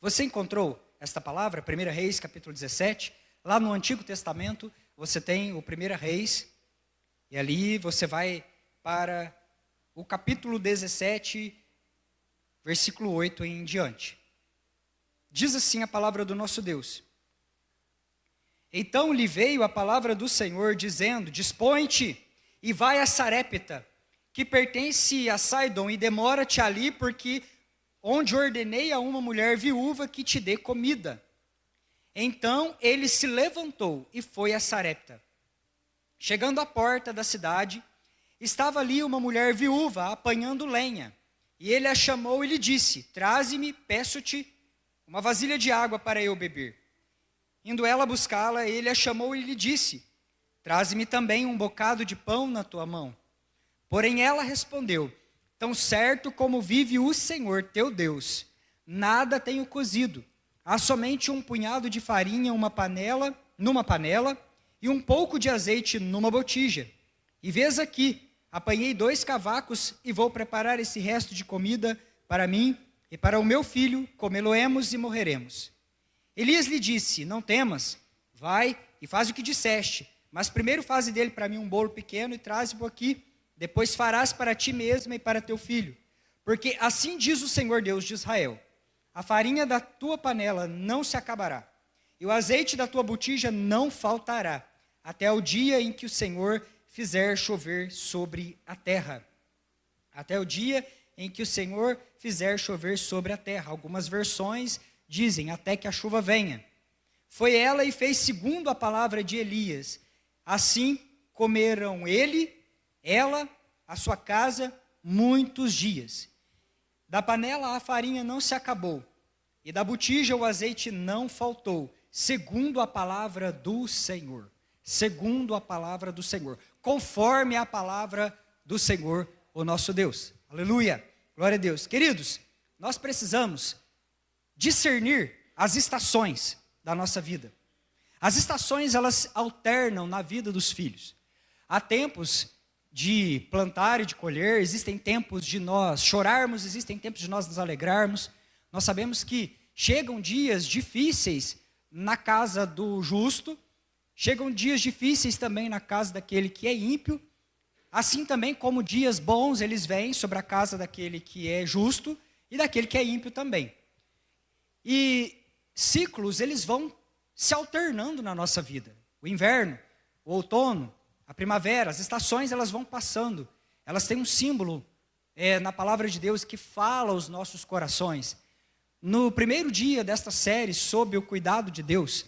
Você encontrou esta palavra, 1 Reis, capítulo 17? Lá no Antigo Testamento, você tem o 1 Reis, e ali você vai para o capítulo 17, versículo 8 em diante. Diz assim a palavra do nosso Deus: Então lhe veio a palavra do Senhor, dizendo: Dispõe-te e vai a Sarepta, que pertence a Saidom, e demora-te ali, porque onde ordenei a uma mulher viúva que te dê comida. Então ele se levantou e foi a Sarepta. Chegando à porta da cidade, estava ali uma mulher viúva apanhando lenha. E ele a chamou e lhe disse: Traze-me, peço-te, uma vasilha de água para eu beber. Indo ela buscá-la, ele a chamou e lhe disse: Traze-me também um bocado de pão na tua mão. Porém ela respondeu: Tão certo como vive o Senhor teu Deus, nada tenho cozido. Há somente um punhado de farinha numa panela, e um pouco de azeite numa botija. E vês aqui, apanhei 2 cavacos e vou preparar esse resto de comida para mim e para o meu filho, comê-lo-emos e morreremos. Elias lhe disse: Não temas, vai e faz o que disseste, mas primeiro faze dele para mim um bolo pequeno e traze-o aqui, depois farás para ti mesma e para teu filho. Porque assim diz o Senhor Deus de Israel: a farinha da tua panela não se acabará, e o azeite da tua botija não faltará, até o dia em que o Senhor fizer chover sobre a terra. Até o dia em que o Senhor fizer chover sobre a terra. Algumas versões dizem: até que a chuva venha. Foi ela e fez segundo a palavra de Elias. Assim comeram ela, a sua casa, muitos dias. Da panela a farinha não se acabou, e da botija o azeite não faltou, segundo a palavra do Senhor. Segundo a palavra do Senhor. Conforme a palavra do Senhor, o nosso Deus. Aleluia. Glória a Deus. Queridos, nós precisamos discernir as estações da nossa vida. As estações, elas alternam na vida dos filhos. Há tempos de plantar e de colher, existem tempos de nós chorarmos, existem tempos de nós nos alegrarmos. Nós sabemos que chegam dias difíceis na casa do justo, chegam dias difíceis também na casa daquele que é ímpio, assim também como dias bons eles vêm sobre a casa daquele que é justo e daquele que é ímpio também. E ciclos, eles vão se alternando na nossa vida. O inverno, o outono, a primavera, as estações, elas vão passando. Elas têm um símbolo na palavra de Deus que fala aos nossos corações. No primeiro dia desta série, sob o cuidado de Deus,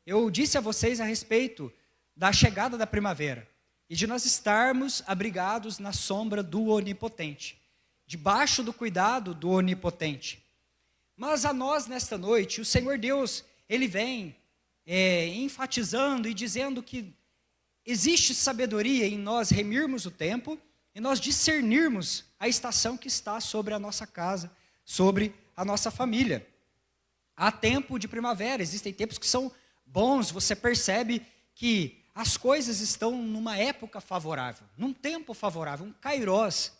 eu disse a vocês a respeito da chegada da primavera e de nós estarmos abrigados na sombra do Onipotente, debaixo do cuidado do Onipotente. Mas a nós, nesta noite, o Senhor Deus, Ele vem enfatizando e dizendo que existe sabedoria em nós remirmos o tempo e nós discernirmos a estação que está sobre a nossa casa, sobre a nossa família. Há tempo de primavera, existem tempos que são bons, você percebe que as coisas estão numa época favorável, num tempo favorável, um kairós.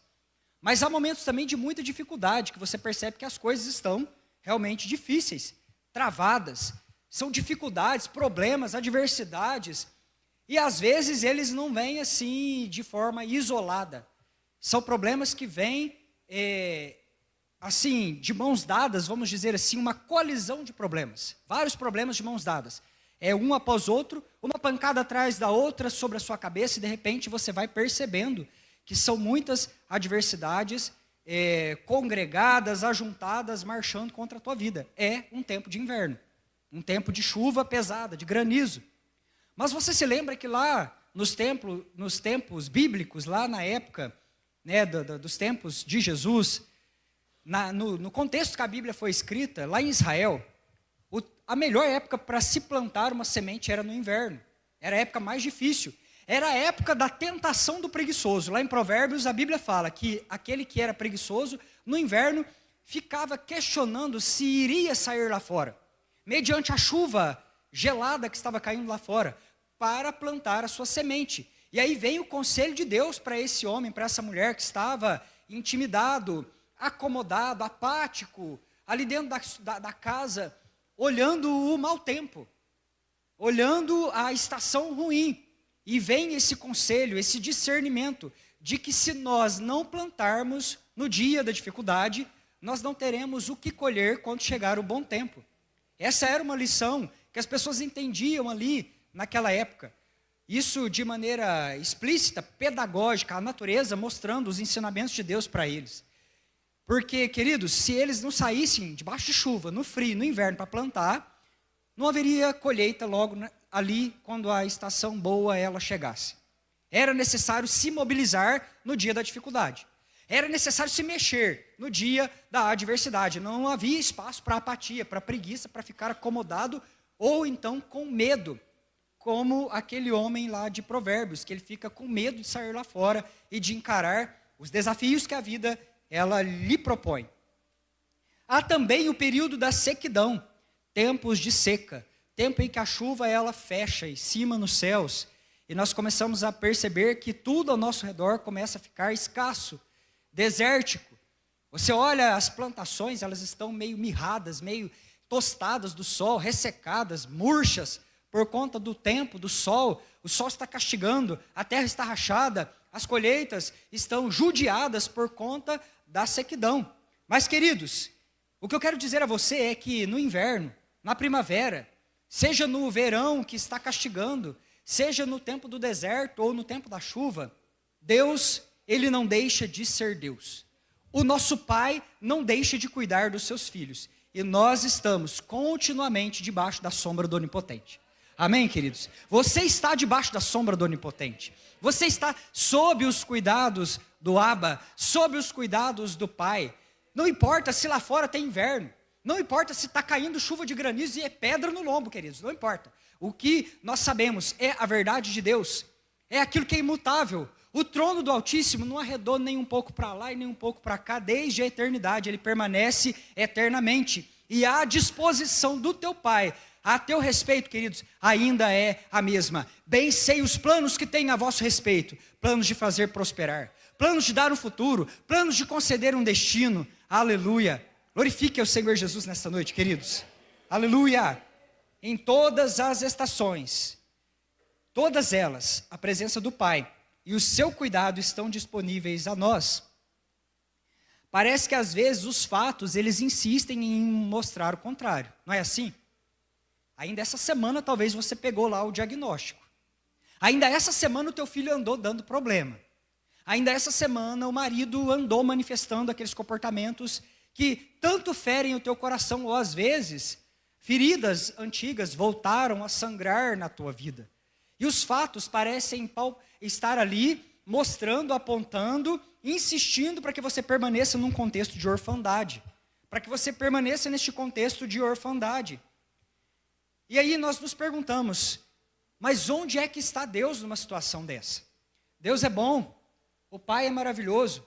Mas há momentos também de muita dificuldade, que você percebe que as coisas estão realmente difíceis, travadas. São dificuldades, problemas, adversidades. E às vezes eles não vêm assim de forma isolada. São problemas que vêm assim, de mãos dadas, vamos dizer assim, uma colisão de problemas. Vários problemas de mãos dadas. Um após outro, uma pancada atrás da outra sobre a sua cabeça, e de repente você vai percebendo que são muitas adversidades congregadas, ajuntadas, marchando contra a tua vida. É um tempo de inverno, um tempo de chuva pesada, de granizo. Mas você se lembra que lá nos tempos bíblicos, lá na época dos tempos de Jesus, no contexto que a Bíblia foi escrita, lá em Israel, a melhor época para se plantar uma semente era no inverno. Era a época mais difícil. Era a época da tentação do preguiçoso. Lá em Provérbios a Bíblia fala que aquele que era preguiçoso, no inverno, ficava questionando se iria sair lá fora, mediante a chuva gelada que estava caindo lá fora, para plantar a sua semente. E aí vem o conselho de Deus para esse homem, para essa mulher que estava intimidado, acomodado, apático, ali dentro da casa, olhando o mau tempo, olhando a estação ruim. E vem esse conselho, esse discernimento, de que se nós não plantarmos no dia da dificuldade, nós não teremos o que colher quando chegar o bom tempo. Essa era uma lição que as pessoas entendiam ali naquela época. Isso de maneira explícita, pedagógica, a natureza mostrando os ensinamentos de Deus para eles. Porque, queridos, se eles não saíssem debaixo de chuva, no frio, no inverno para plantar, não haveria colheita logo ali quando a estação boa ela chegasse. Era necessário se mobilizar no dia da dificuldade. Era necessário se mexer no dia da adversidade. Não havia espaço para apatia, para preguiça, para ficar acomodado ou então com medo, como aquele homem lá de Provérbios, que ele fica com medo de sair lá fora e de encarar os desafios que a vida ela lhe propõe. Há também o período da sequidão, tempos de seca, tempo em que a chuva ela fecha em cima nos céus, e nós começamos a perceber que tudo ao nosso redor começa a ficar escasso, desértico. Você olha as plantações, elas estão meio mirradas, meio tostadas do sol, ressecadas, murchas, por conta do tempo, do sol. O sol está castigando, a terra está rachada, as colheitas estão judiadas por conta da sequidão. Mas, queridos, o que eu quero dizer a você é que no inverno, na primavera, seja no verão que está castigando, seja no tempo do deserto ou no tempo da chuva, Deus, Ele não deixa de ser Deus. O nosso Pai não deixa de cuidar dos seus filhos. E nós estamos continuamente debaixo da sombra do Onipotente. Amém, queridos? Você está debaixo da sombra do Onipotente. Você está sob os cuidados do Abba, sob os cuidados do Pai. Não importa se lá fora tem inverno. Não importa se está caindo chuva de granizo e é pedra no lombo, queridos. Não importa. O que nós sabemos é a verdade de Deus. É aquilo que é imutável. O trono do Altíssimo não arredou nem um pouco para lá e nem um pouco para cá. Desde a eternidade, ele permanece eternamente. E a disposição do teu Pai a teu respeito, queridos, ainda é a mesma. Bem sei os planos que tem a vosso respeito. Planos de fazer prosperar. Planos de dar um futuro. Planos de conceder um destino. Aleluia. Glorifique ao Senhor Jesus nesta noite, queridos. Aleluia. Em todas as estações, todas elas, a presença do Pai e o seu cuidado estão disponíveis a nós. Parece que às vezes os fatos, eles insistem em mostrar o contrário. Não é assim? Ainda essa semana talvez você pegou lá o diagnóstico. Ainda essa semana o teu filho andou dando problema. Ainda essa semana o marido andou manifestando aqueles comportamentos que tanto ferem o teu coração, ou às vezes, feridas antigas voltaram a sangrar na tua vida. E os fatos parecem estar ali, mostrando, apontando, insistindo para que você permaneça num contexto de orfandade. Para que você permaneça neste contexto de orfandade. E aí nós nos perguntamos, mas onde é que está Deus numa situação dessa? Deus é bom, o Pai é maravilhoso.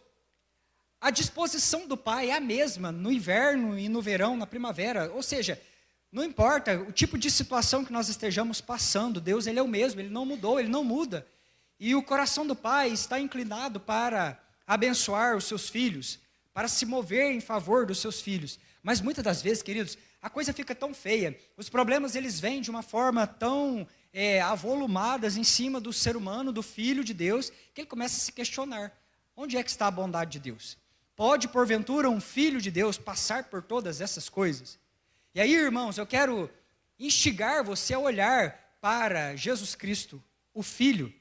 A disposição do Pai é a mesma no inverno e no verão, na primavera. Ou seja, não importa o tipo de situação que nós estejamos passando, Deus ele é o mesmo, Ele não mudou, Ele não muda. E o coração do Pai está inclinado para abençoar os seus filhos, para se mover em favor dos seus filhos. Mas muitas das vezes, queridos, a coisa fica tão feia, os problemas eles vêm de uma forma tão avolumadas em cima do ser humano, do Filho de Deus, que ele começa a se questionar, onde é que está a bondade de Deus? Pode, porventura, um Filho de Deus passar por todas essas coisas? E aí, irmãos, eu quero instigar você a olhar para Jesus Cristo, o Filho,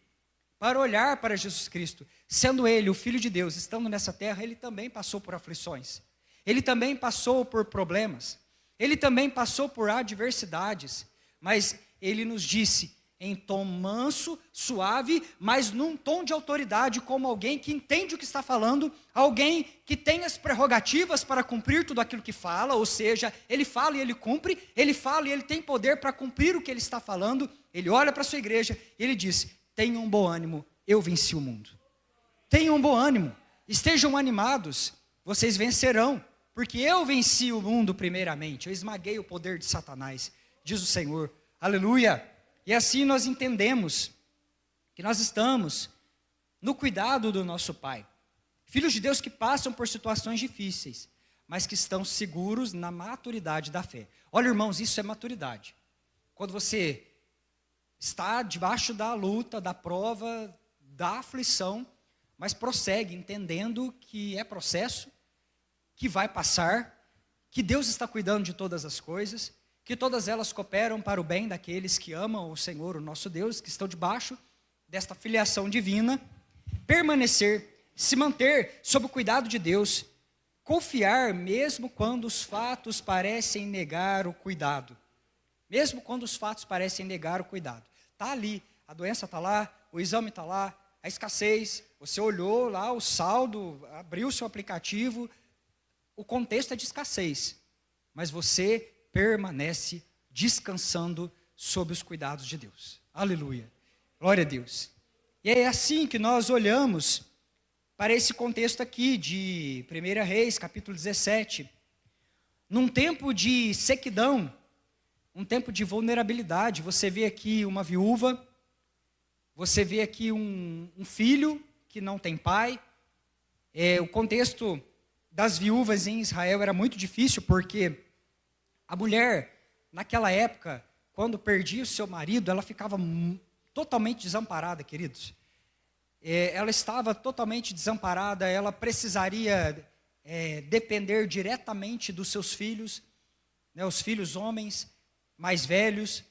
para olhar para Jesus Cristo, sendo Ele o Filho de Deus, estando nessa terra, Ele também passou por aflições, Ele também passou por problemas, Ele também passou por adversidades, mas Ele nos disse em tom manso, suave, mas num tom de autoridade, como alguém que entende o que está falando, alguém que tem as prerrogativas para cumprir tudo aquilo que fala, ou seja, ele fala e ele cumpre, ele fala e ele tem poder para cumprir o que ele está falando. Ele olha para a sua igreja e ele diz, tenham bom ânimo, eu venci o mundo. Tenham bom ânimo, estejam animados, vocês vencerão, porque eu venci o mundo primeiramente, eu esmaguei o poder de Satanás, diz o Senhor, aleluia. E assim nós entendemos que nós estamos no cuidado do nosso Pai. Filhos de Deus que passam por situações difíceis, mas que estão seguros na maturidade da fé. Olha, irmãos, isso é maturidade. Quando você está debaixo da luta, da prova, da aflição, mas prossegue entendendo que é processo, que vai passar, que Deus está cuidando de todas as coisas, que todas elas cooperam para o bem daqueles que amam o Senhor, o nosso Deus, que estão debaixo desta filiação divina. Permanecer, se manter sob o cuidado de Deus, confiar mesmo quando os fatos parecem negar o cuidado. Mesmo quando os fatos parecem negar o cuidado. Está ali, a doença está lá, o exame está lá, a escassez, você olhou lá o saldo, abriu o seu aplicativo, o contexto é de escassez, mas você permanece descansando sob os cuidados de Deus. Aleluia, glória a Deus. E é assim que nós olhamos para esse contexto aqui de 1 Reis, capítulo 17. Num tempo de sequidão, um tempo de vulnerabilidade, você vê aqui uma viúva, você vê aqui um filho que não tem pai. O contexto das viúvas em Israel era muito difícil, porque a mulher, naquela época, quando perdia o seu marido, ela ficava totalmente desamparada, queridos. Ela estava totalmente desamparada, ela precisaria depender diretamente dos seus filhos, né, os filhos homens mais velhos,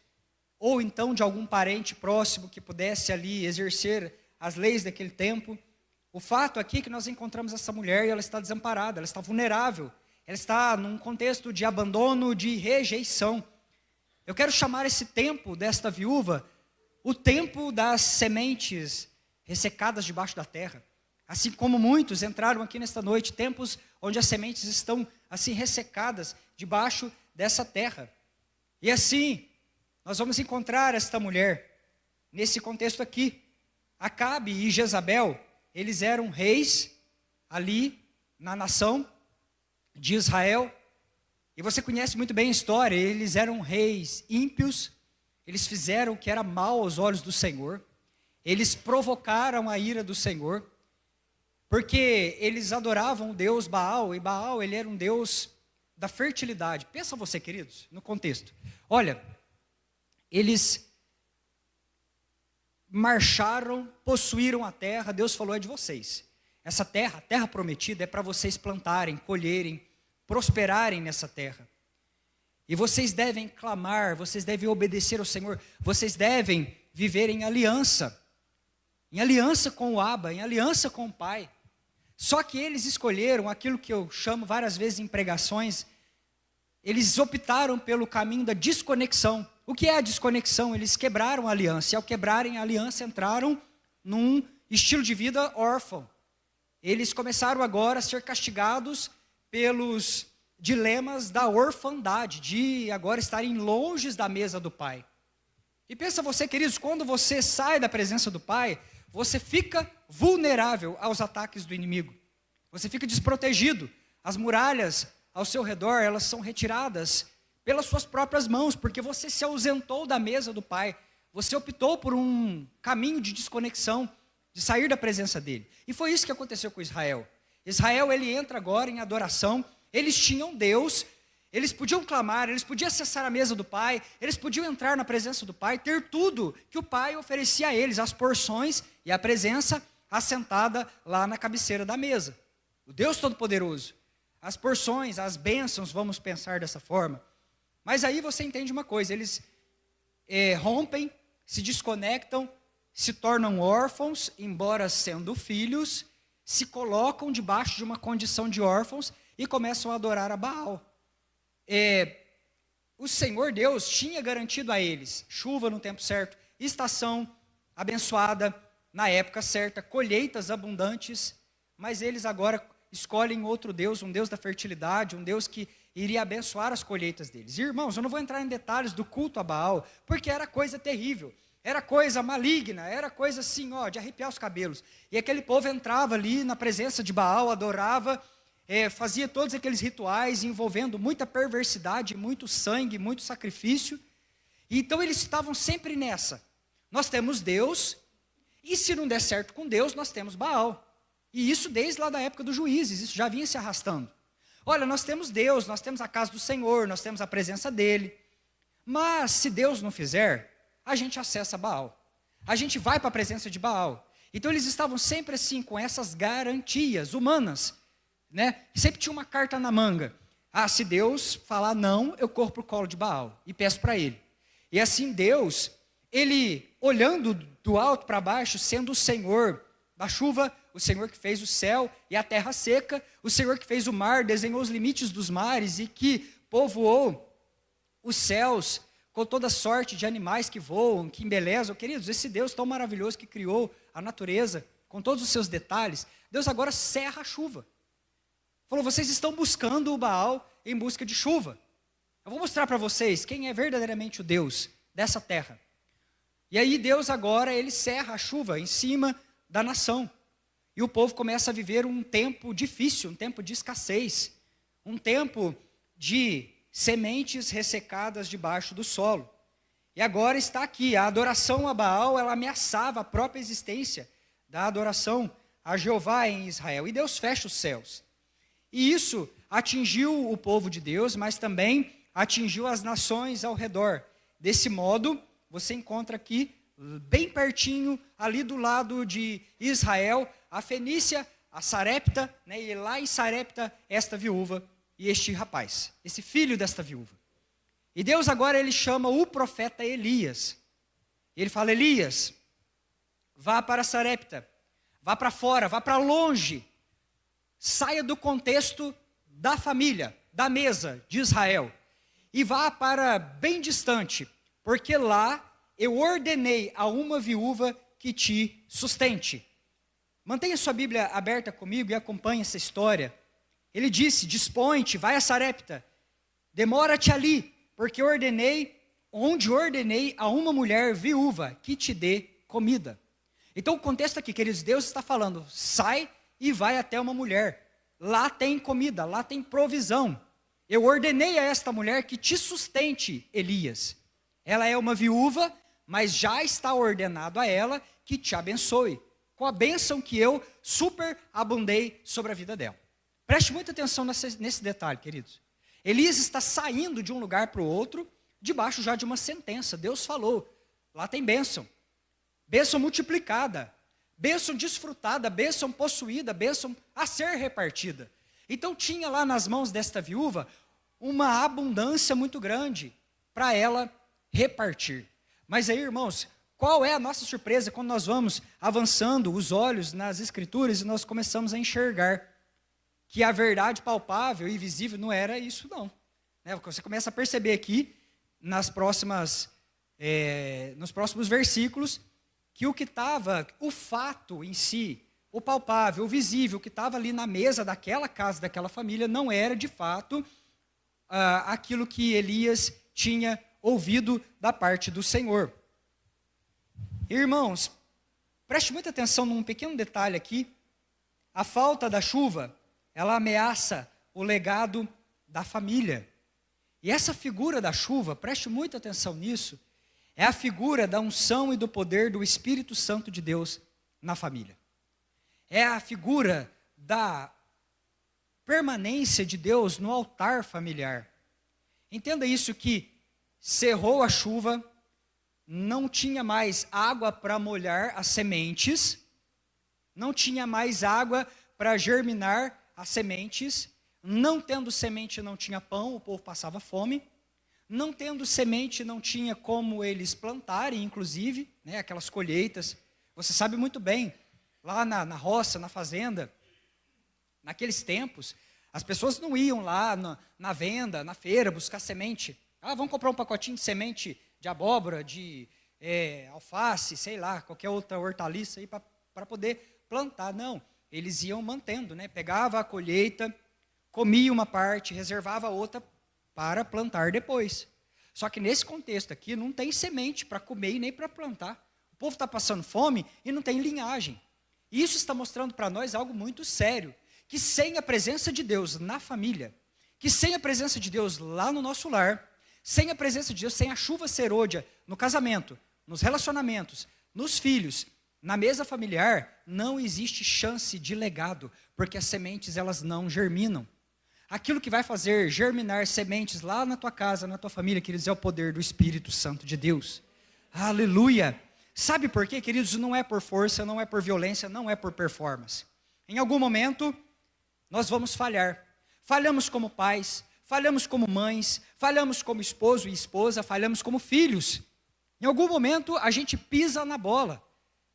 ou então de algum parente próximo que pudesse ali exercer as leis daquele tempo. O fato aqui é que nós encontramos essa mulher e ela está desamparada, ela está vulnerável, ela está num contexto de abandono, de rejeição. Eu quero chamar esse tempo desta viúva o tempo das sementes ressecadas debaixo da terra. Assim como muitos entraram aqui nesta noite, tempos onde as sementes estão assim ressecadas debaixo dessa terra. E assim, nós vamos encontrar esta mulher nesse contexto aqui. Acabe e Jezabel, eles eram reis ali na nação de Israel. E você conhece muito bem a história, eles eram reis ímpios, eles fizeram o que era mal aos olhos do Senhor, eles provocaram a ira do Senhor, porque eles adoravam o Deus Baal, e Baal ele era um Deus da fertilidade. Pensa você, queridos, no contexto. Olha, eles marcharam, possuíram a terra, Deus falou, é de vocês. Essa terra, a terra prometida, é para vocês plantarem, colherem, prosperarem nessa terra. E vocês devem clamar, vocês devem obedecer ao Senhor, vocês devem viver em aliança com o Abba, em aliança com o Pai. Só que eles escolheram aquilo que eu chamo várias vezes em pregações, eles optaram pelo caminho da desconexão. O que é a desconexão? Eles quebraram a aliança, e ao quebrarem a aliança entraram num estilo de vida órfão. Eles começaram agora a ser castigados pelos dilemas da orfandade, de agora estarem longe da mesa do Pai. E pensa você, queridos, quando você sai da presença do Pai, você fica vulnerável aos ataques do inimigo. Você fica desprotegido. As muralhas ao seu redor, elas são retiradas pelas suas próprias mãos, porque você se ausentou da mesa do Pai. Você optou por um caminho de desconexão, de sair da presença dele. E foi isso que aconteceu com Israel. Israel, ele entra agora em adoração. Eles tinham Deus, eles podiam clamar, eles podiam acessar a mesa do Pai, eles podiam entrar na presença do Pai, ter tudo que o Pai oferecia a eles, as porções e a presença assentada lá na cabeceira da mesa. O Deus Todo-Poderoso, as porções, as bênçãos, vamos pensar dessa forma. Mas aí você entende uma coisa, eles rompem, se desconectam, se tornam órfãos, embora sendo filhos, se colocam debaixo de uma condição de órfãos e começam a adorar a Baal. O Senhor Deus tinha garantido a eles chuva no tempo certo, estação abençoada na época certa, colheitas abundantes, mas eles agora escolhem outro Deus, um Deus da fertilidade, um Deus que iria abençoar as colheitas deles. Irmãos, eu não vou entrar em detalhes do culto a Baal, porque era coisa terrível, era coisa maligna, era coisa assim, de arrepiar os cabelos. E aquele povo entrava ali na presença de Baal, adorava, fazia todos aqueles rituais envolvendo muita perversidade, muito sangue, muito sacrifício. E então eles estavam sempre nessa. Nós temos Deus, e se não der certo com Deus, nós temos Baal. E isso desde lá da época dos juízes, isso já vinha se arrastando. Olha, nós temos Deus, nós temos a casa do Senhor, nós temos a presença dEle. Mas se Deus não fizer, a gente acessa Baal. A gente vai para a presença de Baal. Então eles estavam sempre assim, com essas garantias humanas, né? Sempre tinha uma carta na manga. Ah, se Deus falar não, eu corro para o colo de Baal e peço para ele. E assim Deus, ele olhando do alto para baixo, sendo o Senhor da chuva, o Senhor que fez o céu e a terra seca, o Senhor que fez o mar, desenhou os limites dos mares e que povoou os céus com toda sorte de animais que voam, que embelezam. Queridos, esse Deus tão maravilhoso que criou a natureza, com todos os seus detalhes, Deus agora cerra a chuva. Falou, vocês estão buscando o Baal em busca de chuva. Eu vou mostrar para vocês quem é verdadeiramente o Deus dessa terra. E aí Deus agora, ele cerra a chuva em cima da nação. E o povo começa a viver um tempo difícil, um tempo de escassez, um tempo de sementes ressecadas debaixo do solo. E agora está aqui, a adoração a Baal, ela ameaçava a própria existência da adoração a Jeová em Israel. E Deus fecha os céus. E isso atingiu o povo de Deus, mas também atingiu as nações ao redor. Desse modo, você encontra aqui, bem pertinho, ali do lado de Israel, a Fenícia, a Sarepta, né, e lá em Sarepta, esta viúva e este rapaz, esse filho desta viúva. E Deus agora, ele chama o profeta Elias. Ele fala, Elias, vá para Sarepta, vá para fora, vá para longe, saia do contexto da família, da mesa de Israel, e vá para bem distante, porque lá eu ordenei a uma viúva que te sustente. Mantenha sua Bíblia aberta comigo e acompanhe essa história. Ele disse, dispõe-te, vai a Sarepta, demora-te ali, porque onde ordenei a uma mulher viúva que te dê comida. Então o contexto aqui, queridos, Deus está falando, sai e vai até uma mulher. Lá tem comida, lá tem provisão. Eu ordenei a esta mulher que te sustente, Elias. Ela é uma viúva, mas já está ordenado a ela que te abençoe, com a bênção que eu superabundei sobre a vida dela. Preste muita atenção nesse detalhe, queridos. Elias está saindo de um lugar para o outro, debaixo já de uma sentença. Deus falou, lá tem bênção. Bênção multiplicada, bênção desfrutada, bênção possuída, bênção a ser repartida. Então tinha lá nas mãos desta viúva uma abundância muito grande para ela repartir. Mas aí, irmãos, qual é a nossa surpresa quando nós vamos avançando os olhos nas Escrituras e nós começamos a enxergar que a verdade palpável e visível não era isso não. Né? Você começa a perceber aqui, nos próximos versículos, que o que estava, o fato em si, o palpável, o visível, que estava ali na mesa daquela casa, daquela família, não era de fato aquilo que Elias tinha ouvido da parte do Senhor. Irmãos, preste muita atenção num pequeno detalhe aqui. A falta da chuva, ela ameaça o legado da família. E essa figura da chuva, preste muita atenção nisso, é a figura da unção e do poder do Espírito Santo de Deus na família. É a figura da permanência de Deus no altar familiar. Entenda isso, que cerrou a chuva, não tinha mais água para molhar as sementes, não tinha mais água para germinar as sementes, não tendo semente não tinha pão, o povo passava fome, não tendo semente não tinha como eles plantarem, inclusive, né, aquelas colheitas. Você sabe muito bem, lá na roça, na fazenda, naqueles tempos, as pessoas não iam lá na venda, na feira, buscar semente. Vamos comprar um pacotinho de semente de abóbora, de alface, sei lá, qualquer outra hortaliça aí para poder plantar. Não, eles iam mantendo, né? Pegava a colheita, comia uma parte, reservava a outra para plantar depois. Só que nesse contexto aqui não tem semente para comer e nem para plantar. O povo está passando fome e não tem linhagem. Isso está mostrando para nós algo muito sério, que sem a presença de Deus na família, que sem a presença de Deus lá no nosso lar, sem a presença de Deus, sem a chuva serôdia no casamento, nos relacionamentos, nos filhos, na mesa familiar, não existe chance de legado, porque as sementes elas não germinam. aquilo que vai fazer germinar sementes lá na tua casa, na tua família, queridos, é o poder do Espírito Santo de Deus. Aleluia! Sabe por quê, queridos? Não é por força, não é por violência, não é por performance. Em algum momento, nós vamos falhar. Falhamos como pais, falhamos como mães, falhamos como esposo e esposa, falhamos como filhos. Em algum momento, a gente pisa na bola.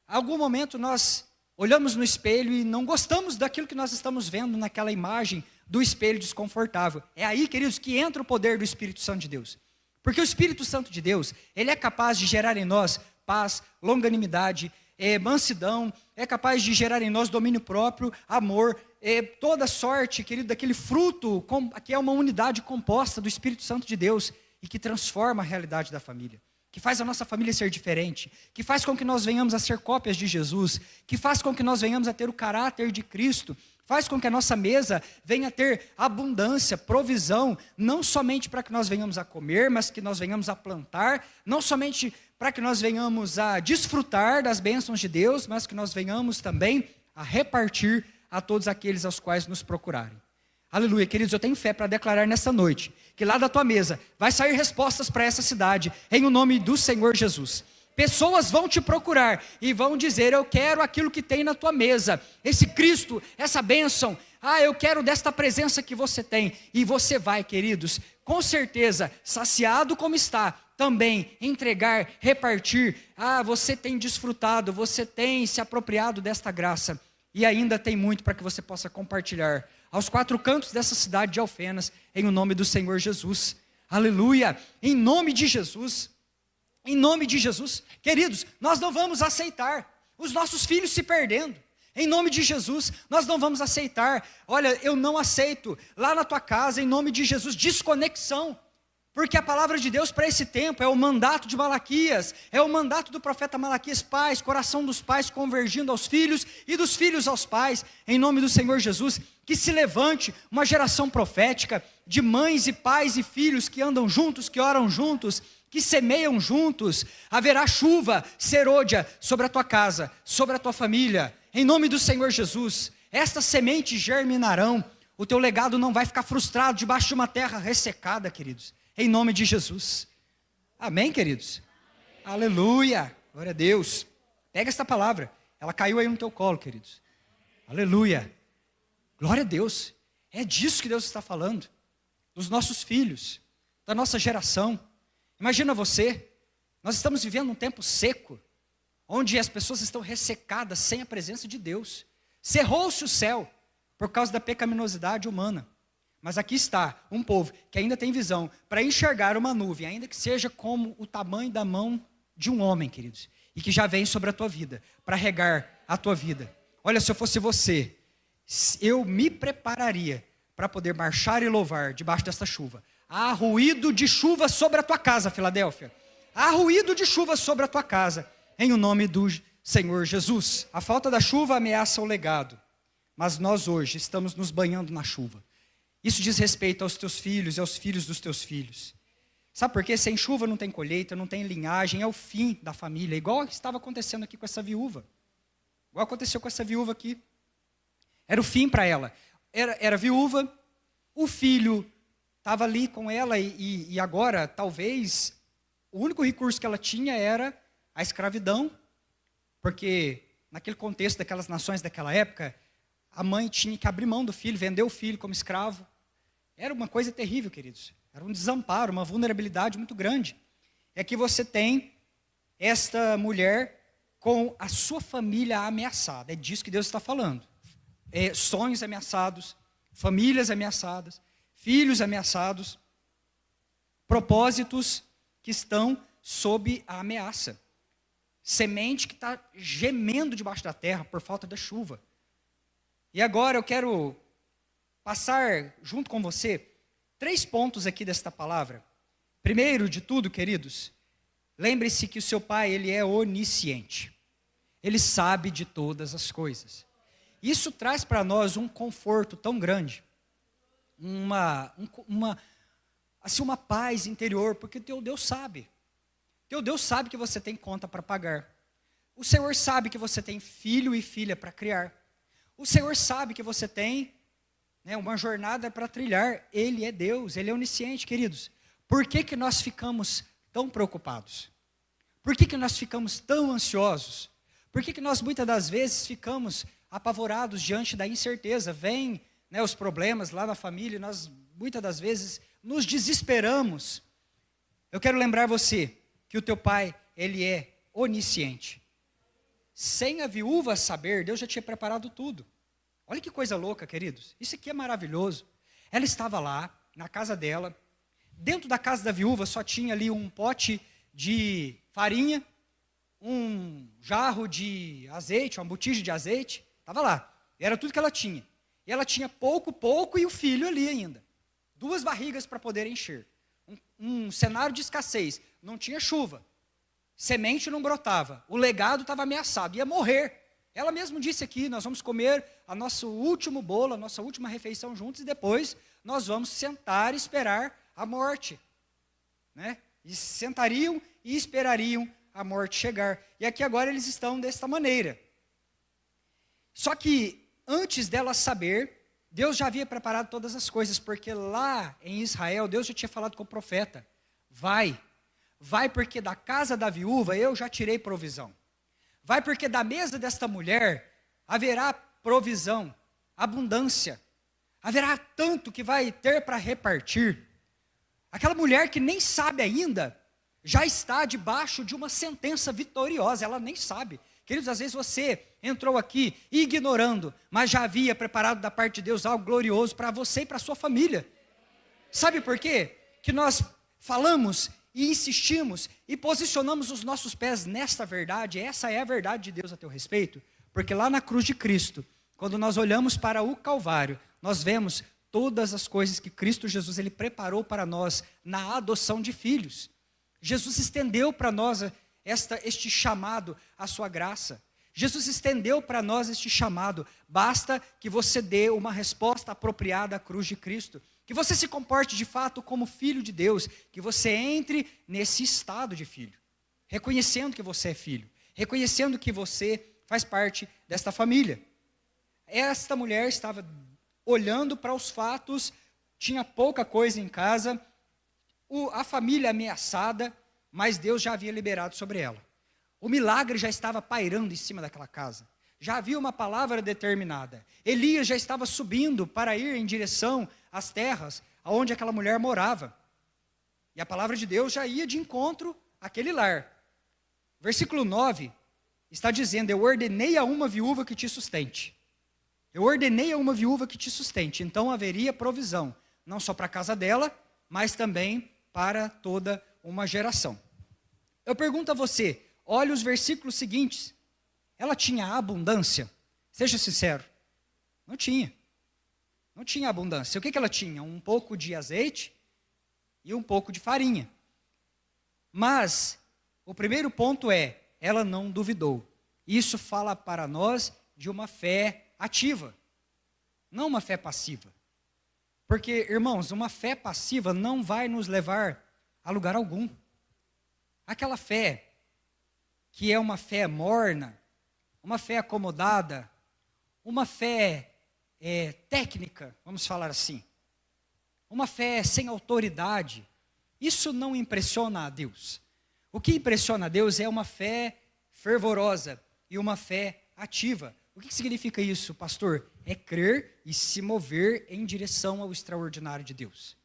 Em algum momento, nós olhamos no espelho e não gostamos daquilo que nós estamos vendo naquela imagem do espelho desconfortável. É aí, queridos, que entra o poder do Espírito Santo de Deus. Porque o Espírito Santo de Deus, ele é capaz de gerar em nós paz, longanimidade, mansidão, é capaz de gerar em nós domínio próprio, amor, toda sorte, querido, daquele fruto que é uma unidade composta do Espírito Santo de Deus e que transforma a realidade da família, que faz a nossa família ser diferente, que faz com que nós venhamos a ser cópias de Jesus, que faz com que nós venhamos a ter o caráter de Cristo, faz com que a nossa mesa venha a ter abundância, provisão, não somente para que nós venhamos a comer, mas que nós venhamos a plantar, não somente para que nós venhamos a desfrutar das bênçãos de Deus, mas que nós venhamos também a repartir a todos aqueles aos quais nos procurarem. Aleluia, queridos, eu tenho fé para declarar nessa noite, que lá da tua mesa vai sair respostas para essa cidade, em o nome do Senhor Jesus. Pessoas vão te procurar e vão dizer, eu quero aquilo que tem na tua mesa, esse Cristo, essa bênção, eu quero desta presença que você tem. E você vai, queridos, com certeza, saciado como está, também entregar, repartir. Você tem desfrutado, você tem se apropriado desta graça. E ainda tem muito para que você possa compartilhar aos quatro cantos dessa cidade de Alfenas, em o nome do Senhor Jesus. Aleluia, em nome de Jesus. Em nome de Jesus, queridos, nós não vamos aceitar os nossos filhos se perdendo. Em nome de Jesus, nós não vamos aceitar. Olha, eu não aceito lá na tua casa, em nome de Jesus, desconexão. Porque a palavra de Deus para esse tempo é o mandato de Malaquias, é o mandato do profeta Malaquias, pais, coração dos pais convergindo aos filhos e dos filhos aos pais, em nome do Senhor Jesus, que se levante uma geração profética de mães e pais e filhos que andam juntos, que oram juntos, que semeiam juntos. Haverá chuva serôdia sobre a tua casa, sobre a tua família, em nome do Senhor Jesus. Estas sementes germinarão, o teu legado não vai ficar frustrado debaixo de uma terra ressecada, queridos, em nome de Jesus. Amém, queridos? Amém. Aleluia, glória a Deus. Pega esta palavra, ela caiu aí no teu colo, queridos. Aleluia, glória a Deus. É disso que Deus está falando, dos nossos filhos, da nossa geração. Imagina você, nós estamos vivendo um tempo seco, onde as pessoas estão ressecadas sem a presença de Deus. Cerrou-se o céu por causa da pecaminosidade humana. Mas aqui está um povo que ainda tem visão para enxergar uma nuvem, ainda que seja como o tamanho da mão de um homem, queridos, e que já vem sobre a tua vida, para regar a tua vida. Olha, se eu fosse você, eu me prepararia para poder marchar e louvar debaixo desta chuva. Há ruído de chuva sobre a tua casa, Filadélfia. Há ruído de chuva sobre a tua casa, em o nome do Senhor Jesus. A falta da chuva ameaça o legado, mas nós hoje estamos nos banhando na chuva. Isso diz respeito aos teus filhos e aos filhos dos teus filhos. Sabe por quê? Sem chuva não tem colheita, não tem linhagem, é o fim da família. Igual estava acontecendo aqui com essa viúva. Igual aconteceu com essa viúva aqui. Era o fim para ela. Era viúva, o filho estava ali com ela e agora, talvez, o único recurso que ela tinha era a escravidão, porque naquele contexto daquelas nações daquela época, a mãe tinha que abrir mão do filho, vender o filho como escravo. Era uma coisa terrível, queridos. Era um desamparo, uma vulnerabilidade muito grande. É que você tem esta mulher com a sua família ameaçada. É disso que Deus está falando. Sonhos ameaçados, famílias ameaçadas, filhos ameaçados, propósitos que estão sob a ameaça. Semente que está gemendo debaixo da terra por falta da chuva. E agora eu quero passar junto com você 3 pontos aqui desta palavra. Primeiro de tudo, queridos, lembre-se que o seu pai, ele é onisciente. Ele sabe de todas as coisas. Isso traz para nós um conforto tão grande, uma paz interior, porque teu Deus sabe. Teu Deus sabe que você tem conta para pagar. O Senhor sabe que você tem filho e filha para criar. O Senhor sabe que você tem né, uma jornada para trilhar. Ele é Deus, Ele é onisciente, queridos. Por que que nós ficamos tão preocupados? Por que que nós ficamos tão ansiosos? Por que que nós muitas das vezes ficamos apavorados diante da incerteza? Vêm, né, os problemas lá na família, e nós muitas das vezes nos desesperamos. Eu quero lembrar você que o teu pai, ele é onisciente. Sem a viúva saber, Deus já tinha preparado tudo. Olha que coisa louca, queridos. Isso aqui é maravilhoso. Ela estava lá, na casa dela. Dentro da casa da viúva só tinha ali um pote de farinha, um jarro de azeite, uma botija de azeite. Estava lá. Era tudo que ela tinha. E ela tinha pouco e o filho ali ainda. 2 barrigas para poder encher. Um cenário de escassez. Não tinha chuva. Semente não brotava. O legado estava ameaçado. Ia morrer. Ela mesma disse aqui, nós vamos comer a nosso último bolo, a nossa última refeição juntos, e depois nós vamos sentar e esperar a morte. Né? E sentariam e esperariam a morte chegar. E aqui agora eles estão desta maneira. Só que antes dela saber, Deus já havia preparado todas as coisas, porque lá em Israel, Deus já tinha falado com o profeta: vai porque da casa da viúva eu já tirei provisão. Vai porque da mesa desta mulher haverá provisão, abundância. Haverá tanto que vai ter para repartir. Aquela mulher que nem sabe ainda, já está debaixo de uma sentença vitoriosa, ela nem sabe. Queridos, às vezes você entrou aqui ignorando, mas já havia preparado da parte de Deus algo glorioso para você e para a sua família. Sabe por quê? Que nós falamos e insistimos e posicionamos os nossos pés nesta verdade. Essa é a verdade de Deus a teu respeito, porque lá na cruz de Cristo, quando nós olhamos para o Calvário, nós vemos todas as coisas que Cristo Jesus ele preparou para nós na adoção de filhos. Jesus estendeu para nós este chamado à sua graça. Jesus estendeu para nós este chamado. Basta que você dê uma resposta apropriada à cruz de Cristo. Que você se comporte de fato como filho de Deus. Que você entre nesse estado de filho. Reconhecendo que você é filho. Reconhecendo que você faz parte desta família. Esta mulher estava olhando para os fatos. Tinha pouca coisa em casa. A família ameaçada. Mas Deus já havia liberado sobre ela. O milagre já estava pairando em cima daquela casa. Já havia uma palavra determinada. Elias já estava subindo para ir em direção às terras onde aquela mulher morava. E a palavra de Deus já ia de encontro àquele lar. Versículo 9 está dizendo: eu ordenei a uma viúva que te sustente. Eu ordenei a uma viúva que te sustente. Então haveria provisão, não só para a casa dela, mas também para toda uma geração. Eu pergunto a você, olha os versículos seguintes. Ela tinha abundância? Seja sincero. Não tinha. Não tinha abundância. O que ela tinha? Um pouco de azeite e um pouco de farinha. Mas o primeiro ponto é, ela não duvidou. Isso fala para nós de uma fé ativa, não uma fé passiva. Porque, irmãos, uma fé passiva não vai nos levar a lugar algum. Aquela fé que é uma fé morna, uma fé acomodada, uma fé técnica, vamos falar assim, uma fé sem autoridade, isso não impressiona a Deus. O que impressiona a Deus é uma fé fervorosa e uma fé ativa. O que significa isso, pastor? É crer e se mover em direção ao extraordinário de Deus.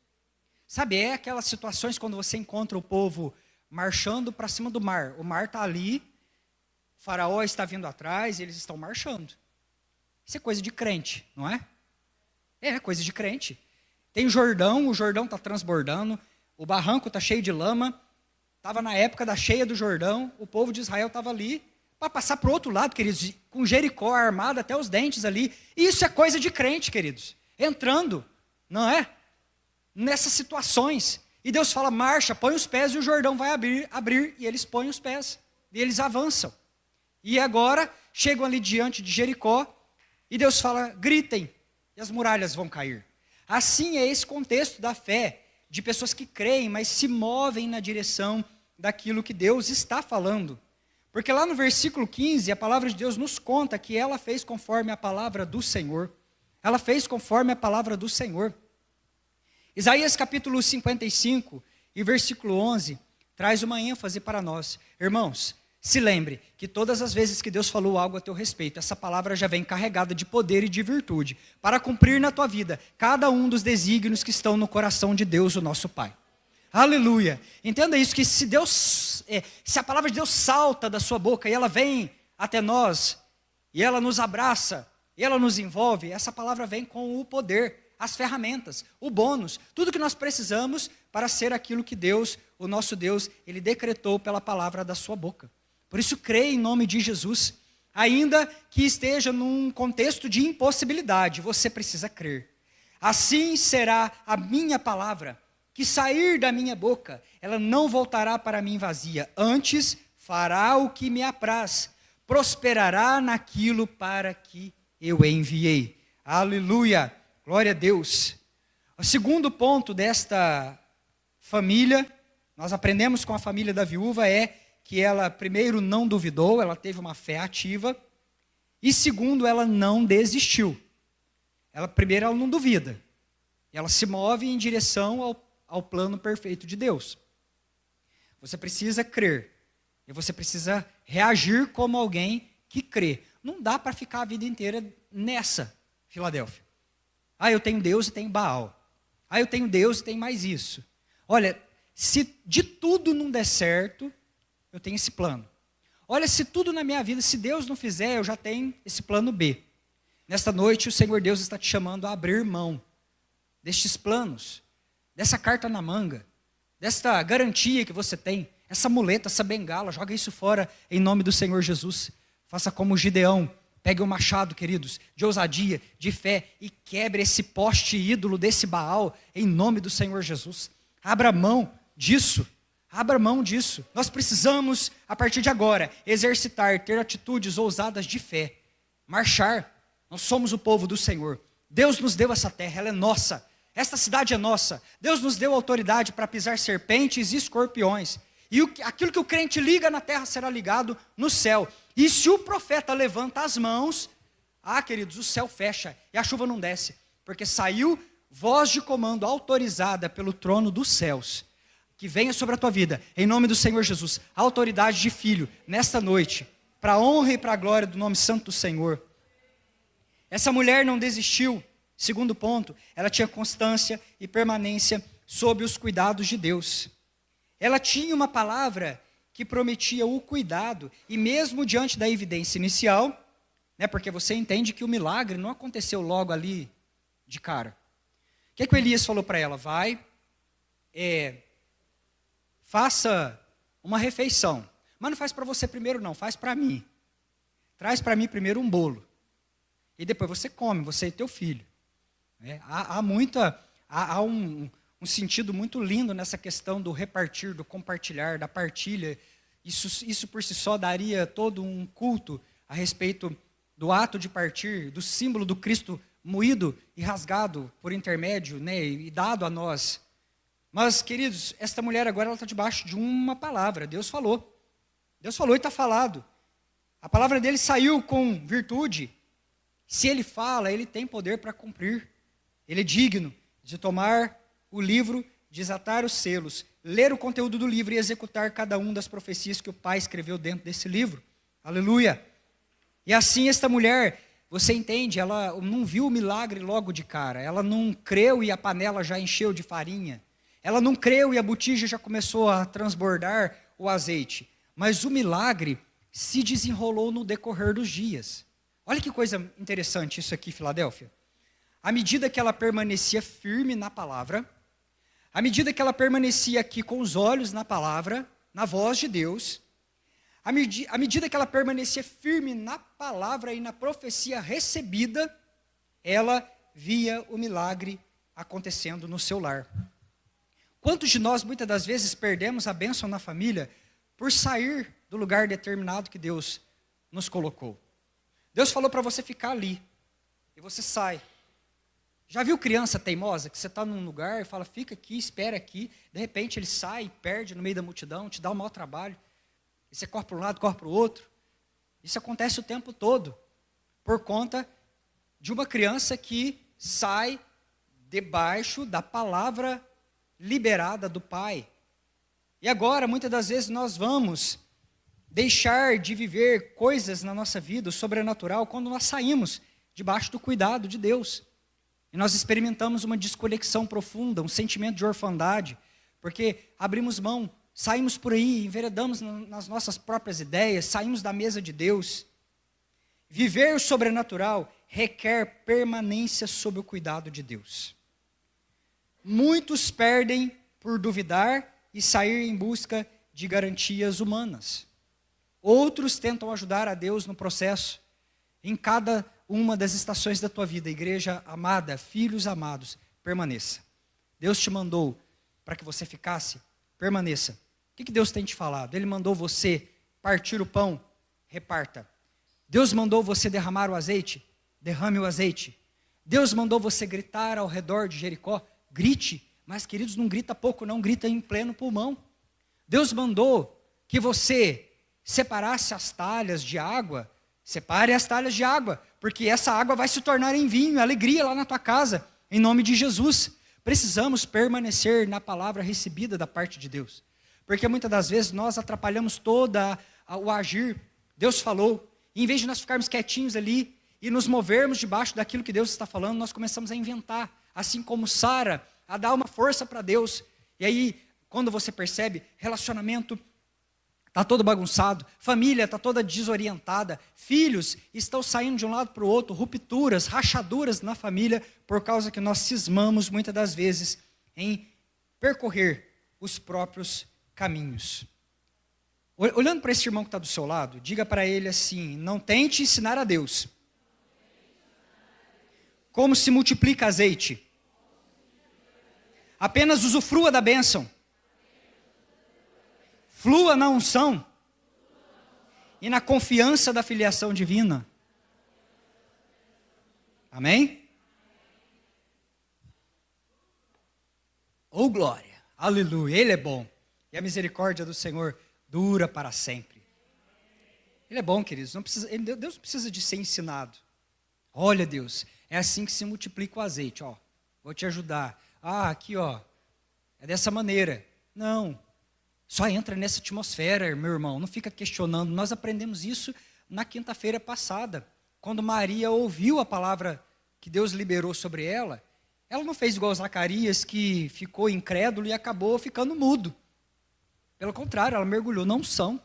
Sabe, é aquelas situações quando você encontra o povo marchando para cima do mar. O mar está ali, o faraó está vindo atrás, e eles estão marchando. Isso é coisa de crente, não é? É coisa de crente. Tem o Jordão está transbordando, o barranco está cheio de lama. Estava na época da cheia do Jordão, o povo de Israel estava ali para passar para o outro lado, queridos, com Jericó armada até os dentes ali. Isso é coisa de crente, queridos. Entrando, não é? Nessas situações. E Deus fala, marcha, põe os pés, e o Jordão vai abrir, e eles põem os pés, e eles avançam. E agora, chegam ali diante de Jericó, e Deus fala, gritem, e as muralhas vão cair. Assim é esse contexto da fé, de pessoas que creem, mas se movem na direção daquilo que Deus está falando. Porque lá no versículo 15, a palavra de Deus nos conta que ela fez conforme a palavra do Senhor. Ela fez conforme a palavra do Senhor. Isaías capítulo 55 e versículo 11 traz uma ênfase para nós. Irmãos, se lembre que todas as vezes que Deus falou algo a teu respeito, essa palavra já vem carregada de poder e de virtude, para cumprir na tua vida cada um dos desígnios que estão no coração de Deus, o nosso Pai. Aleluia! Entenda isso, que se a palavra de Deus salta da sua boca e ela vem até nós, e ela nos abraça, e ela nos envolve, essa palavra vem com o poder, as ferramentas, o bônus, tudo que nós precisamos para ser aquilo que Deus, o nosso Deus, Ele decretou pela palavra da sua boca. Por isso, creia em nome de Jesus. Ainda que esteja num contexto de impossibilidade, você precisa crer. Assim será a minha palavra, que sair da minha boca, ela não voltará para mim vazia. Antes, fará o que me apraz, prosperará naquilo para que eu enviei. Aleluia, glória a Deus. O segundo ponto desta família, nós aprendemos com a família da viúva, é que ela, primeiro, não duvidou, ela teve uma fé ativa, e segundo, ela não desistiu. Primeiro, ela não duvida, ela se move em direção ao plano perfeito de Deus. Você precisa crer, e você precisa reagir como alguém que crê. Não dá para ficar a vida inteira nessa, Filadélfia. Eu tenho Deus e tenho Baal. Eu tenho Deus e tenho mais isso. Olha, se de tudo não der certo, eu tenho esse plano. Olha, se tudo na minha vida, se Deus não fizer, eu já tenho esse plano B. Nesta noite, o Senhor Deus está te chamando a abrir mão destes planos, dessa carta na manga, desta garantia que você tem, essa muleta, essa bengala, joga isso fora em nome do Senhor Jesus. Faça como Gideão, pegue o machado, queridos, de ousadia, de fé, e quebre esse poste ídolo desse Baal em nome do Senhor Jesus. Abra mão disso. Abra mão disso. Nós precisamos, a partir de agora, exercitar, ter atitudes ousadas de fé. Marchar. Nós somos o povo do Senhor. Deus nos deu essa terra, ela é nossa. Esta cidade é nossa. Deus nos deu autoridade para pisar serpentes e escorpiões. E aquilo que o crente liga na terra será ligado no céu. E se o profeta levanta as mãos, queridos, o céu fecha e a chuva não desce. Porque saiu voz de comando autorizada pelo trono dos céus. Que venha sobre a tua vida, em nome do Senhor Jesus, a autoridade de filho, nesta noite, para a honra e para a glória do nome santo do Senhor. Essa mulher não desistiu, segundo ponto, ela tinha constância e permanência sob os cuidados de Deus. Ela tinha uma palavra que prometia o cuidado, e mesmo diante da evidência inicial, porque você entende que o milagre não aconteceu logo ali de cara. O que o Elias falou para ela? Vai, faça uma refeição, mas não faz para você primeiro não, faz para mim. Traz para mim primeiro um bolo, e depois você come, você e teu filho. Há um sentido muito lindo nessa questão do repartir, do compartilhar, da partilha. Isso por si só daria todo um culto a respeito do ato de partir, do símbolo do Cristo moído e rasgado por intermédio, e dado a nós. Mas, queridos, esta mulher agora ela está debaixo de uma palavra. Deus falou. Deus falou e está falado. A palavra dele saiu com virtude. Se ele fala, ele tem poder para cumprir. Ele é digno de tomar o livro, desatar os selos, ler o conteúdo do livro e executar cada uma das profecias que o Pai escreveu dentro desse livro. Aleluia! E assim esta mulher, você entende, ela não viu o milagre logo de cara. Ela não creu e a panela já encheu de farinha. Ela não creu e a botija já começou a transbordar o azeite. Mas o milagre se desenrolou no decorrer dos dias. Olha que coisa interessante isso aqui, Filadélfia. À medida que ela permanecia firme na palavra, à medida que ela permanecia aqui com os olhos na palavra, na voz de Deus, à medida que ela permanecia firme na palavra e na profecia recebida, ela via o milagre acontecendo no seu lar. Quantos de nós, muitas das vezes, perdemos a bênção na família por sair do lugar determinado que Deus nos colocou? Deus falou para você ficar ali, e você sai. Já viu criança teimosa, que você está num lugar e fala, fica aqui, espera aqui, de repente ele sai e perde no meio da multidão, te dá um mau trabalho, e você corre para um lado, corre para o outro. Isso acontece o tempo todo, por conta de uma criança que sai debaixo da palavra liberada do Pai. E agora, muitas das vezes, nós vamos deixar de viver coisas na nossa vida, o sobrenatural, quando nós saímos debaixo do cuidado de Deus. E nós experimentamos uma desconexão profunda, um sentimento de orfandade, porque abrimos mão, saímos por aí, enveredamos nas nossas próprias ideias, saímos da mesa de Deus. Viver o sobrenatural requer permanência sob o cuidado de Deus. Muitos perdem por duvidar e sair em busca de garantias humanas. Outros tentam ajudar a Deus no processo. Em cada uma das estações da tua vida, igreja amada, filhos amados, permaneça. Deus te mandou para que você ficasse, permaneça. O que Deus tem te falado? Ele mandou você partir o pão, reparta. Deus mandou você derramar o azeite, derrame o azeite. Deus mandou você gritar ao redor de Jericó, grite. Mas, queridos, não grita pouco não, grita em pleno pulmão. Deus mandou que você separasse as talhas de água, separe as talhas de água, porque essa água vai se tornar em vinho, alegria lá na tua casa, em nome de Jesus. Precisamos permanecer na palavra recebida da parte de Deus, porque muitas das vezes nós atrapalhamos toda o agir. Deus falou, e em vez de nós ficarmos quietinhos ali e nos movermos debaixo daquilo que Deus está falando, nós começamos a inventar, assim como Sara, a dar uma força para Deus. E aí, quando você percebe, relacionamento está todo bagunçado, família está toda desorientada, filhos estão saindo de um lado para o outro, rupturas, rachaduras na família, por causa que nós cismamos muitas das vezes em percorrer os próprios caminhos. Olhando para esse irmão que está do seu lado, diga para ele assim: não tente ensinar a Deus como se multiplica azeite. Apenas usufrua da bênção. Flua na unção e na confiança da filiação divina. Amém? Oh glória, aleluia, Ele é bom. E a misericórdia do Senhor dura para sempre. Ele é bom, queridos, Deus não precisa de ser ensinado. Olha, Deus, é assim que se multiplica o azeite, ó. Vou te ajudar. Ah, aqui, ó, é dessa maneira. Não, só entra nessa atmosfera, meu irmão, não fica questionando. Nós aprendemos isso na quinta-feira passada, quando Maria ouviu a palavra que Deus liberou sobre ela. Ela não fez igual Zacarias, que ficou incrédulo e acabou ficando mudo. Pelo contrário, ela mergulhou na unção.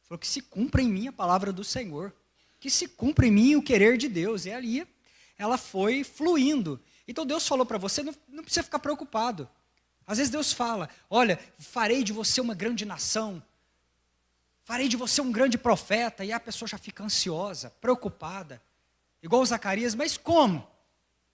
Falou que se cumpra em mim a palavra do Senhor, que se cumpra em mim o querer de Deus. E ali ela foi fluindo. Então Deus falou para você, não precisa ficar preocupado. Às vezes Deus fala, olha, farei de você uma grande nação, farei de você um grande profeta, e a pessoa já fica ansiosa, preocupada, igual Zacarias, mas como?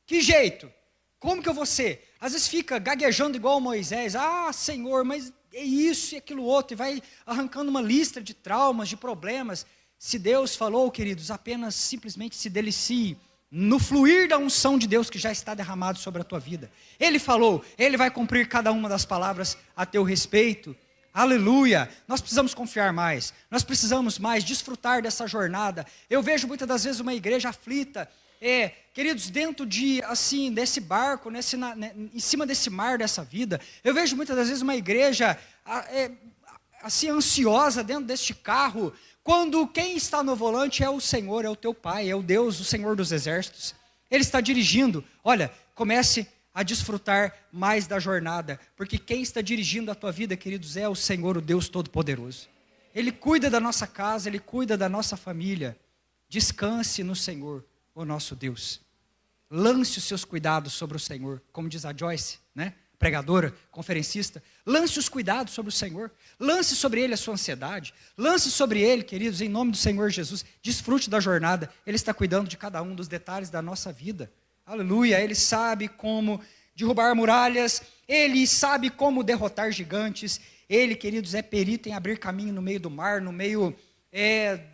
Que jeito? Como que eu vou ser? Às vezes fica gaguejando igual Moisés, ah, Senhor, mas é isso e aquilo outro, e vai arrancando uma lista de traumas, de problemas. Se Deus falou, queridos, apenas simplesmente se delicie no fluir da unção de Deus que já está derramado sobre a tua vida. Ele falou, Ele vai cumprir cada uma das palavras a teu respeito. Aleluia! Nós precisamos confiar mais, nós precisamos mais desfrutar dessa jornada. Eu vejo muitas das vezes uma igreja aflita, queridos, dentro desse barco, em cima desse mar dessa vida. Eu vejo muitas das vezes uma igreja assim ansiosa dentro deste carro, quando quem está no volante é o Senhor, é o teu Pai, é o Deus, o Senhor dos exércitos. Ele está dirigindo. Olha, comece a desfrutar mais da jornada, porque quem está dirigindo a tua vida, queridos, é o Senhor, o Deus Todo-Poderoso. Ele cuida da nossa casa, Ele cuida da nossa família. Descanse no Senhor, o nosso Deus. Lance os seus cuidados sobre o Senhor, como diz a Joyce, né? Pregadora, conferencista. Lance os cuidados sobre o Senhor. Lance sobre Ele a sua ansiedade. Lance sobre Ele, queridos, em nome do Senhor Jesus. Desfrute da jornada. Ele está cuidando de cada um dos detalhes da nossa vida. Aleluia. Ele sabe como derrubar muralhas. Ele sabe como derrotar gigantes. Ele, queridos, é perito em abrir caminho no meio do mar, no meio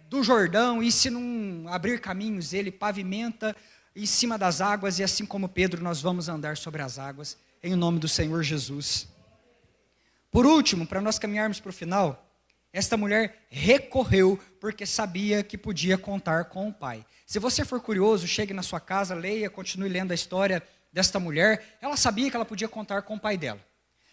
do Jordão. E se não abrir caminhos, Ele pavimenta em cima das águas. E assim como Pedro, nós vamos andar sobre as águas, em nome do Senhor Jesus. Por último, para nós caminharmos para o final, esta mulher recorreu porque sabia que podia contar com o pai. Se você for curioso, chegue na sua casa, leia, continue lendo a história desta mulher. Ela sabia que ela podia contar com o pai dela.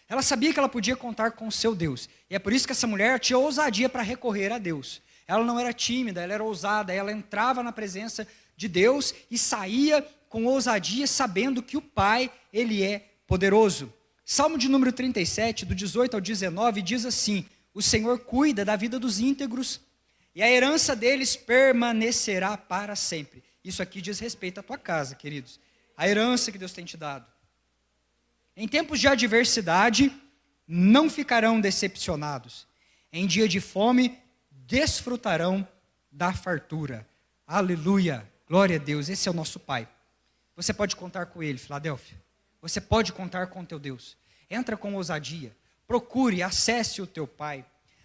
Ela sabia que ela podia contar com o seu Deus. E é por isso que essa mulher tinha ousadia para recorrer a Deus. Ela não era tímida, ela era ousada, ela entrava na presença de Deus e saía com ousadia, sabendo que o Pai, Ele é poderoso. Salmo de número 37, do 18 ao 19, diz assim: o Senhor cuida da vida dos íntegros e a herança deles permanecerá para sempre. Isso aqui diz respeito à tua casa, queridos. A herança que Deus tem te dado. Em tempos de adversidade, não ficarão decepcionados. Em dia de fome, desfrutarão da fartura. Aleluia, glória a Deus, esse é o nosso Pai. Você pode contar com Ele, Filadélfia. Você pode contar com teu Deus. Entra com ousadia, procure, acesse o teu Pai.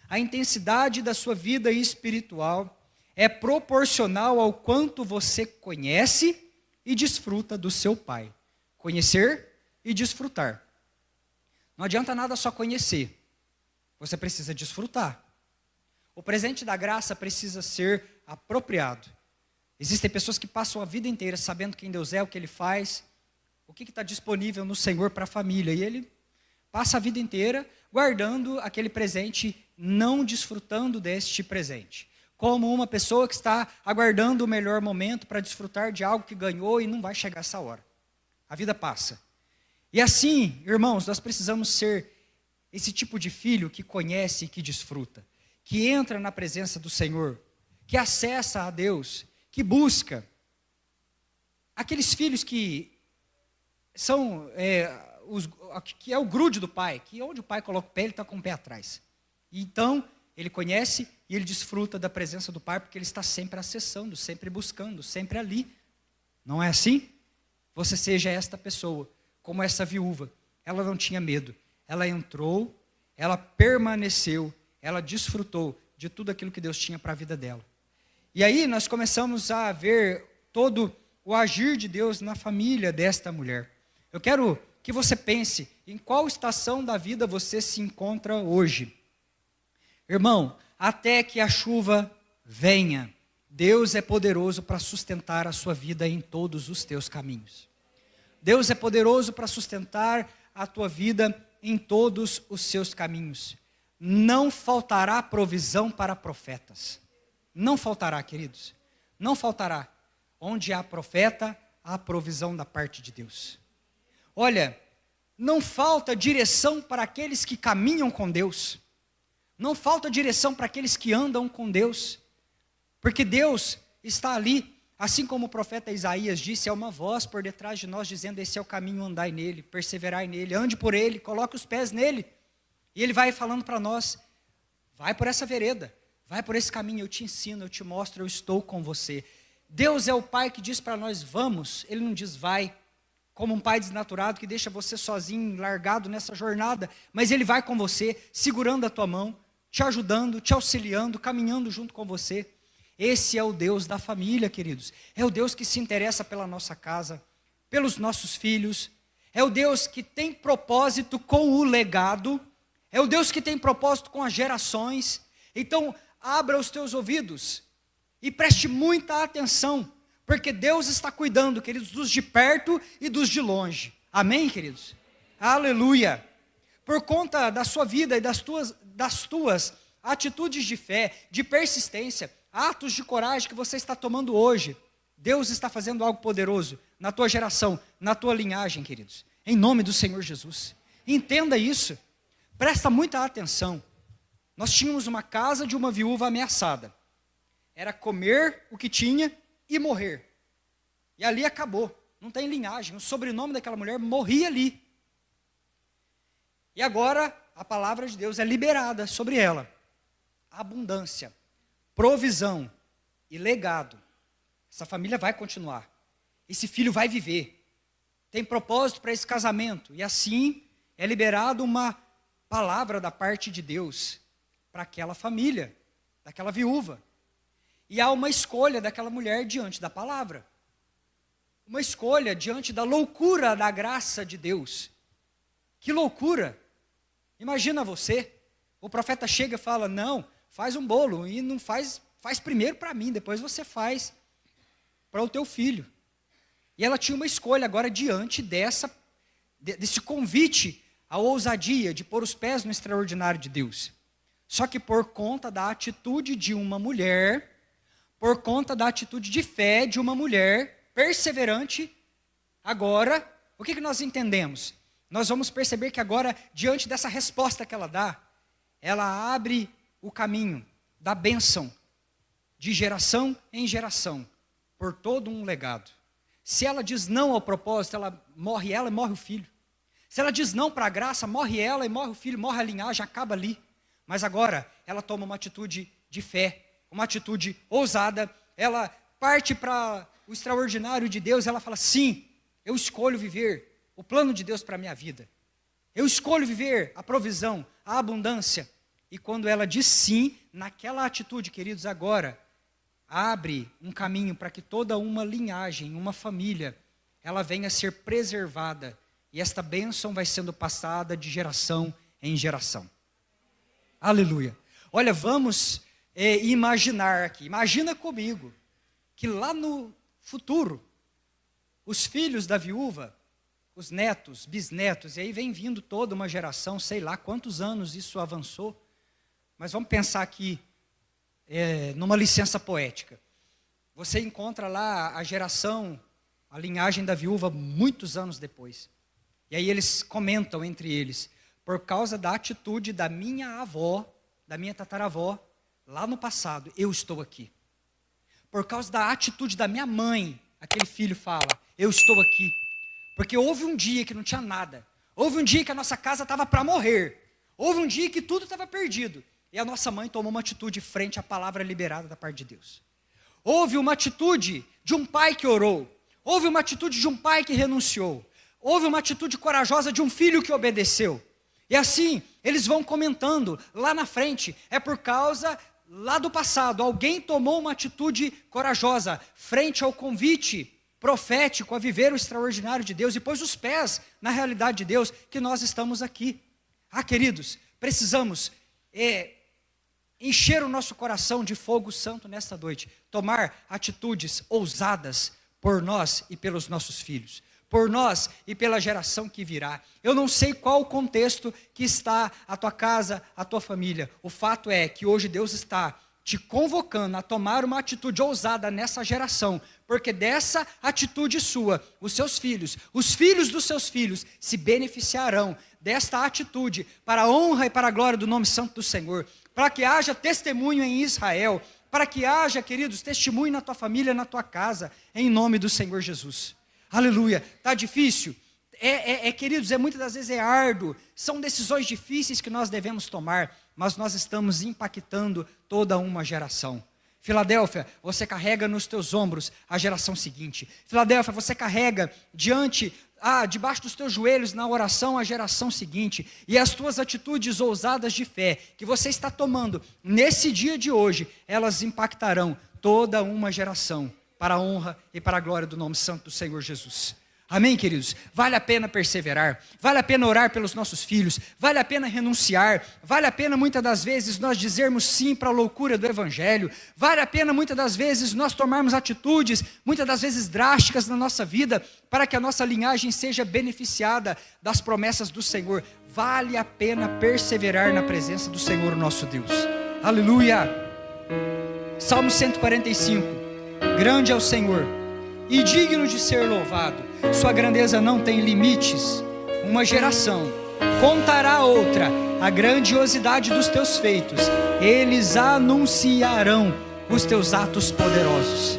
A intensidade da sua vida espiritual é proporcional ao quanto você conhece e desfruta do seu Pai. Conhecer e desfrutar. Não adianta nada só conhecer. Você precisa desfrutar. O presente da graça precisa ser apropriado. Existem pessoas que passam a vida inteira sabendo quem Deus é, o que Ele faz, o que está disponível no Senhor para a família. E ele passa a vida inteira guardando aquele presente, não desfrutando deste presente. Como uma pessoa que está aguardando o melhor momento para desfrutar de algo que ganhou e não vai chegar essa hora. A vida passa. E assim, irmãos, nós precisamos ser esse tipo de filho que conhece e que desfruta, que entra na presença do Senhor, que acessa a Deus, que busca. Aqueles filhos que são, que é o grude do pai, que onde o pai coloca o pé, ele está com o pé atrás. Então, ele conhece e ele desfruta da presença do pai, porque ele está sempre acessando, sempre buscando, sempre ali. Não é assim? Você seja esta pessoa, como essa viúva. Ela não tinha medo. Ela entrou, ela permaneceu, ela desfrutou de tudo aquilo que Deus tinha para a vida dela. E aí nós começamos a ver todo o agir de Deus na família desta mulher. Eu quero que você pense em qual estação da vida você se encontra hoje. Irmão, até que a chuva venha, Deus é poderoso para sustentar a sua vida em todos os teus caminhos. Deus é poderoso para sustentar a tua vida em todos os seus caminhos. Não faltará provisão para profetas. Não faltará, queridos. Não faltará. Onde há profeta, há provisão da parte de Deus. Olha, não falta direção para aqueles que caminham com Deus. Não falta direção para aqueles que andam com Deus. Porque Deus está ali. Assim como o profeta Isaías disse, é uma voz por detrás de nós dizendo: esse é o caminho, andai nele, perseverai nele, ande por ele, coloque os pés nele. E ele vai falando para nós: vai por essa vereda, vai por esse caminho, eu te ensino, eu te mostro, eu estou com você. Deus é o Pai que diz para nós: vamos, Ele não diz vai, como um pai desnaturado que deixa você sozinho, largado nessa jornada, mas Ele vai com você, segurando a tua mão, te ajudando, te auxiliando, caminhando junto com você. Esse é o Deus da família, queridos. É o Deus que se interessa pela nossa casa, pelos nossos filhos. É o Deus que tem propósito com o legado. É o Deus que tem propósito com as gerações. Então, abra os teus ouvidos e preste muita atenção, porque Deus está cuidando, queridos, dos de perto e dos de longe. Amém, queridos? Aleluia! Por conta da sua vida e das tuas atitudes de fé, de persistência, atos de coragem que você está tomando hoje, Deus está fazendo algo poderoso na tua geração, na tua linhagem, queridos. Em nome do Senhor Jesus. Entenda isso. Presta muita atenção. Nós tínhamos uma casa de uma viúva ameaçada. Era comer o que tinha e morrer. E ali acabou. Não tem linhagem. O sobrenome daquela mulher morria ali. E agora a palavra de Deus é liberada sobre ela. Abundância, provisão e legado. Essa família vai continuar. Esse filho vai viver. Tem propósito para esse casamento. E assim é liberada uma palavra da parte de Deus para aquela família, daquela viúva. E há uma escolha daquela mulher diante da palavra. Uma escolha diante da loucura da graça de Deus. Que loucura! Imagina você, o profeta chega e fala: não, faz um bolo e não faz primeiro para mim, depois você faz para o teu filho. E ela tinha uma escolha agora diante desse convite à ousadia de pôr os pés no extraordinário de Deus. Só que por conta da atitude de uma mulher, por conta da atitude de fé de uma mulher perseverante, agora, o que nós entendemos? Nós vamos perceber que agora, diante dessa resposta que ela dá, ela abre o caminho da bênção, de geração em geração, por todo um legado. Se ela diz não ao propósito, ela e morre o filho. Se ela diz não para a graça, morre ela e morre o filho, morre a linhagem, acaba ali. Mas agora, ela toma uma atitude de fé, uma atitude ousada, ela parte para o extraordinário de Deus, ela fala, sim, eu escolho viver o plano de Deus para a minha vida. Eu escolho viver a provisão, a abundância. E quando ela diz sim, naquela atitude, queridos, agora, abre um caminho para que toda uma linhagem, uma família, ela venha a ser preservada. E esta bênção vai sendo passada de geração em geração. Aleluia. Olha, vamos imaginar aqui. Imagina comigo que lá no futuro, os filhos da viúva, os netos, bisnetos, e aí vem vindo toda uma geração, sei lá quantos anos isso avançou. Mas vamos pensar aqui numa licença poética. Você encontra lá a geração, a linhagem da viúva muitos anos depois. E aí eles comentam entre eles, por causa da atitude da minha avó, da minha tataravó, lá no passado, eu estou aqui. Por causa da atitude da minha mãe, aquele filho fala, eu estou aqui. Porque houve um dia que não tinha nada. Houve um dia que a nossa casa estava para morrer. Houve um dia que tudo estava perdido. E a nossa mãe tomou uma atitude frente à palavra liberada da parte de Deus. Houve uma atitude de um pai que orou. Houve uma atitude de um pai que renunciou. Houve uma atitude corajosa de um filho que obedeceu. E assim, eles vão comentando lá na frente. É por causa, lá do passado, alguém tomou uma atitude corajosa frente ao convite profético a viver o extraordinário de Deus e pôs os pés na realidade de Deus que nós estamos aqui. Queridos, precisamos encher o nosso coração de fogo santo nesta noite, tomar atitudes ousadas por nós e pelos nossos filhos, por nós e pela geração que virá. Eu não sei qual o contexto que está a tua casa, a tua família. O fato é que hoje Deus está te convocando a tomar uma atitude ousada nessa geração, porque dessa atitude sua, os seus filhos, os filhos dos seus filhos se beneficiarão desta atitude para a honra e para a glória do nome santo do Senhor, para que haja testemunho em Israel, para que haja, queridos, testemunho na tua família, na tua casa, em nome do Senhor Jesus. Aleluia. Está difícil? Queridos, muitas das vezes é árduo, são decisões difíceis que nós devemos tomar, mas nós estamos impactando toda uma geração. Filadélfia, você carrega nos teus ombros a geração seguinte. Filadélfia, você carrega debaixo dos teus joelhos na oração a geração seguinte. E as tuas atitudes ousadas de fé que você está tomando nesse dia de hoje, elas impactarão toda uma geração para a honra e para a glória do nome santo do Senhor Jesus. Amém, queridos? Vale a pena perseverar, vale a pena orar pelos nossos filhos, vale a pena renunciar, vale a pena muitas das vezes nós dizermos sim para a loucura do Evangelho, vale a pena muitas das vezes nós tomarmos atitudes, muitas das vezes drásticas na nossa vida, para que a nossa linhagem seja beneficiada das promessas do Senhor. Vale a pena perseverar na presença do Senhor nosso Deus. Aleluia! Salmo 145, grande é o Senhor e digno de ser louvado. Sua grandeza não tem limites. Uma geração contará a outra a grandiosidade dos teus feitos. Eles anunciarão os teus atos poderosos.